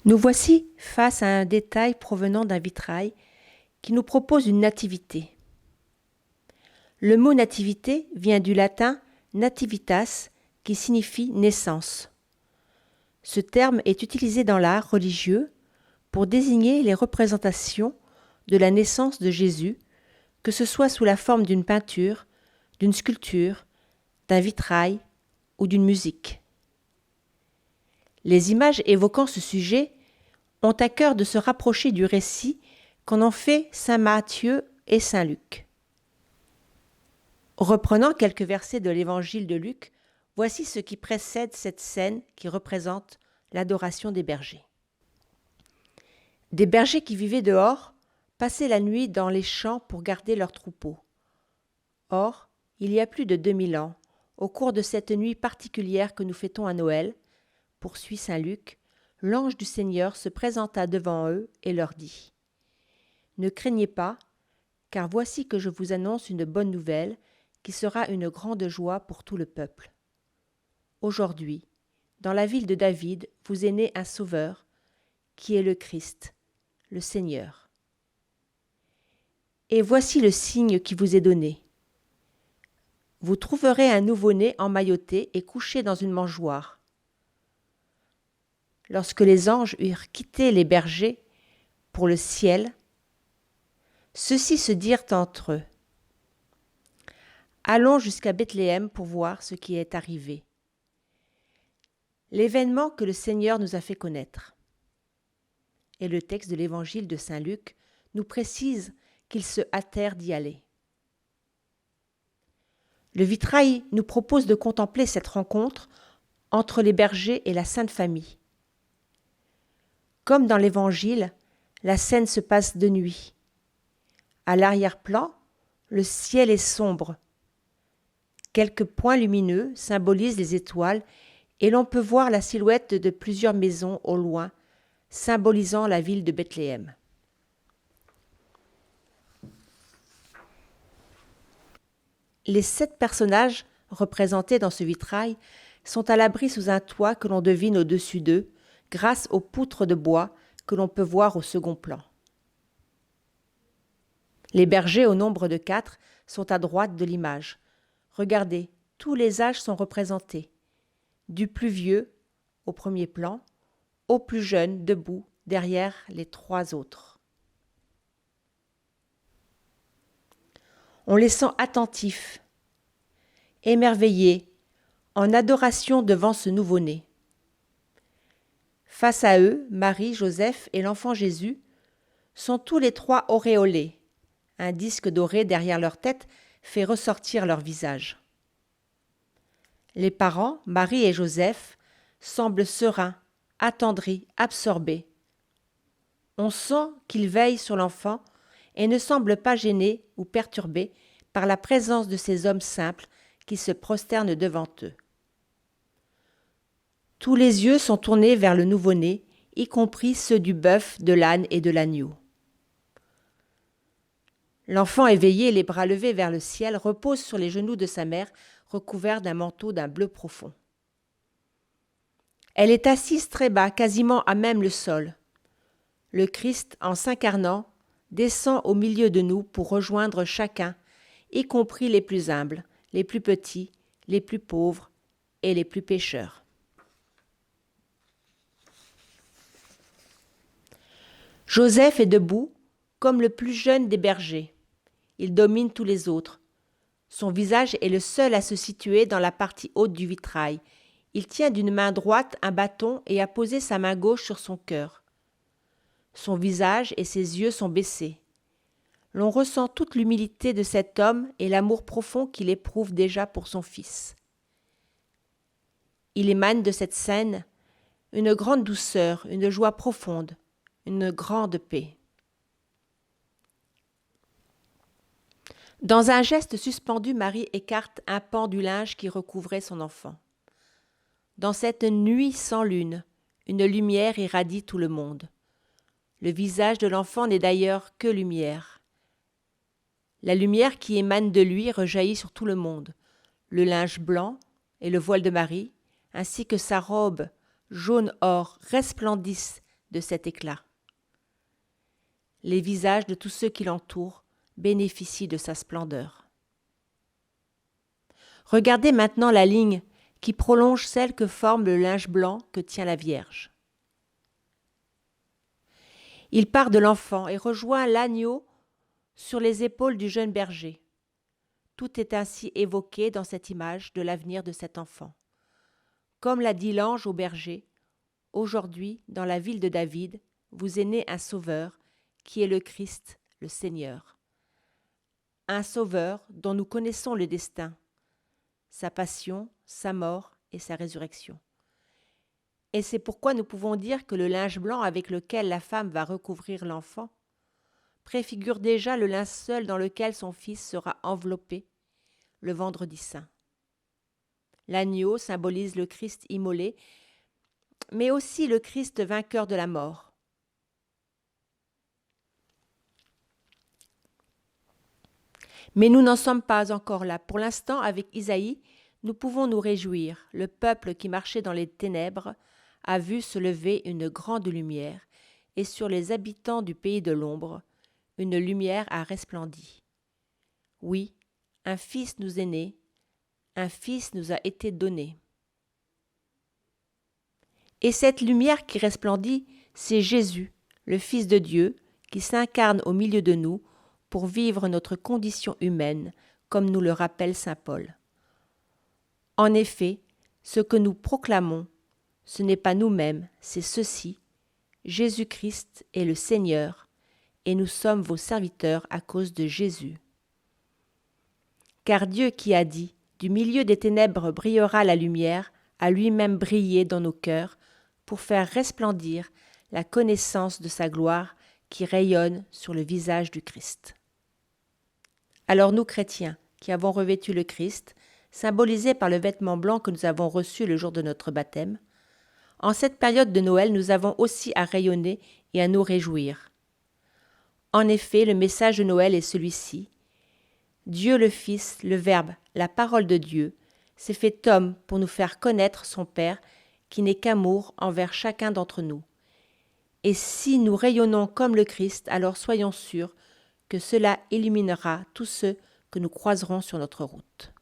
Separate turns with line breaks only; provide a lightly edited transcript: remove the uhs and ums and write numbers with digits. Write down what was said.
Nous voici face à un détail provenant d'un vitrail qui nous propose une nativité. Le mot nativité vient du latin nativitas qui signifie naissance. Ce terme est utilisé dans l'art religieux pour désigner les représentations de la naissance de Jésus, que ce soit sous la forme d'une peinture, d'une sculpture, d'un vitrail ou d'une musique. Les images évoquant ce sujet ont à cœur de se rapprocher du récit qu'en ont fait saint Matthieu et saint Luc. Reprenant quelques versets de l'évangile de Luc, voici ce qui précède cette scène qui représente l'adoration des bergers. Des bergers qui vivaient dehors passaient la nuit dans les champs pour garder leurs troupeaux. Or, il y a plus de 2000 ans, au cours de cette nuit particulière que nous fêtons à Noël, poursuit saint Luc, l'ange du Seigneur se présenta devant eux et leur dit : « Ne craignez pas, car voici que je vous annonce une bonne nouvelle qui sera une grande joie pour tout le peuple. Aujourd'hui, dans la ville de David, vous est né un Sauveur, qui est le Christ, le Seigneur. Et voici le signe qui vous est donné. Vous trouverez un nouveau-né emmailloté et couché dans une mangeoire. » Lorsque les anges eurent quitté les bergers pour le ciel, ceux-ci se dirent entre eux : « Allons jusqu'à Bethléem pour voir ce qui est arrivé, l'événement que le Seigneur nous a fait connaître. » Et le texte de l'évangile de saint Luc nous précise qu'ils se hâtèrent d'y aller. Le vitrail nous propose de contempler cette rencontre entre les bergers et la Sainte Famille. Comme dans l'Évangile, la scène se passe de nuit. À l'arrière-plan, le ciel est sombre. Quelques points lumineux symbolisent les étoiles et l'on peut voir la silhouette de plusieurs maisons au loin, symbolisant la ville de Bethléem. Les 7 personnages représentés dans ce vitrail sont à l'abri sous un toit que l'on devine au-dessus d'eux, grâce aux poutres de bois que l'on peut voir au second plan. Les bergers, au nombre de 4, sont à droite de l'image. Regardez, tous les âges sont représentés, du plus vieux, au premier plan, au plus jeune, debout, derrière les 3 autres. On les sent attentifs, émerveillés, en adoration devant ce nouveau-né. Face à eux, Marie, Joseph et l'enfant Jésus sont tous les 3 auréolés. Un disque doré derrière leur tête fait ressortir leur visage. Les parents, Marie et Joseph, semblent sereins, attendris, absorbés. On sent qu'ils veillent sur l'enfant et ne semblent pas gênés ou perturbés par la présence de ces hommes simples qui se prosternent devant eux. Tous les yeux sont tournés vers le nouveau-né, y compris ceux du bœuf, de l'âne et de l'agneau. L'enfant éveillé, les bras levés vers le ciel, repose sur les genoux de sa mère, recouvert d'un manteau d'un bleu profond. Elle est assise très bas, quasiment à même le sol. Le Christ, en s'incarnant, descend au milieu de nous pour rejoindre chacun, y compris les plus humbles, les plus petits, les plus pauvres et les plus pécheurs. Joseph est debout, comme le plus jeune des bergers. Il domine tous les autres. Son visage est le seul à se situer dans la partie haute du vitrail. Il tient d'une main droite un bâton et a posé sa main gauche sur son cœur. Son visage et ses yeux sont baissés. L'on ressent toute l'humilité de cet homme et l'amour profond qu'il éprouve déjà pour son fils. Il émane de cette scène une grande douceur, une joie profonde, une grande paix. Dans un geste suspendu, Marie écarte un pan du linge qui recouvrait son enfant. Dans cette nuit sans lune, une lumière irradie tout le monde. Le visage de l'enfant n'est d'ailleurs que lumière. La lumière qui émane de lui rejaillit sur tout le monde. Le linge blanc et le voile de Marie, ainsi que sa robe jaune or, resplendissent de cet éclat. Les visages de tous ceux qui l'entourent bénéficient de sa splendeur. Regardez maintenant la ligne qui prolonge celle que forme le linge blanc que tient la Vierge. Il part de l'enfant et rejoint l'agneau sur les épaules du jeune berger. Tout est ainsi évoqué dans cette image de l'avenir de cet enfant. Comme l'a dit l'ange au berger, aujourd'hui, dans la ville de David, vous est né un sauveur, qui est le Christ, le Seigneur. Un sauveur dont nous connaissons le destin, sa passion, sa mort et sa résurrection. Et c'est pourquoi nous pouvons dire que le linge blanc avec lequel la femme va recouvrir l'enfant préfigure déjà le linceul dans lequel son fils sera enveloppé le vendredi saint. L'agneau symbolise le Christ immolé, mais aussi le Christ vainqueur de la mort. Mais nous n'en sommes pas encore là. Pour l'instant, avec Isaïe, nous pouvons nous réjouir. Le peuple qui marchait dans les ténèbres a vu se lever une grande lumière, et sur les habitants du pays de l'ombre, une lumière a resplendi. Oui, un fils nous est né, un fils nous a été donné. Et cette lumière qui resplendit, c'est Jésus, le Fils de Dieu, qui s'incarne au milieu de nous pour vivre notre condition humaine, comme nous le rappelle saint Paul. En effet, ce que nous proclamons, ce n'est pas nous-mêmes, c'est ceci. Jésus-Christ est le Seigneur, et nous sommes vos serviteurs à cause de Jésus. Car Dieu qui a dit « Du milieu des ténèbres brillera la lumière », a lui-même brillé dans nos cœurs pour faire resplendir la connaissance de sa gloire qui rayonne sur le visage du Christ. Alors nous, chrétiens, qui avons revêtu le Christ, symbolisé par le vêtement blanc que nous avons reçu le jour de notre baptême, en cette période de Noël, nous avons aussi à rayonner et à nous réjouir. En effet, le message de Noël est celui-ci. Dieu le Fils, le Verbe, la parole de Dieu, s'est fait homme pour nous faire connaître son Père, qui n'est qu'amour envers chacun d'entre nous. Et si nous rayonnons comme le Christ, alors soyons sûrs que cela illuminera tous ceux que nous croiserons sur notre route.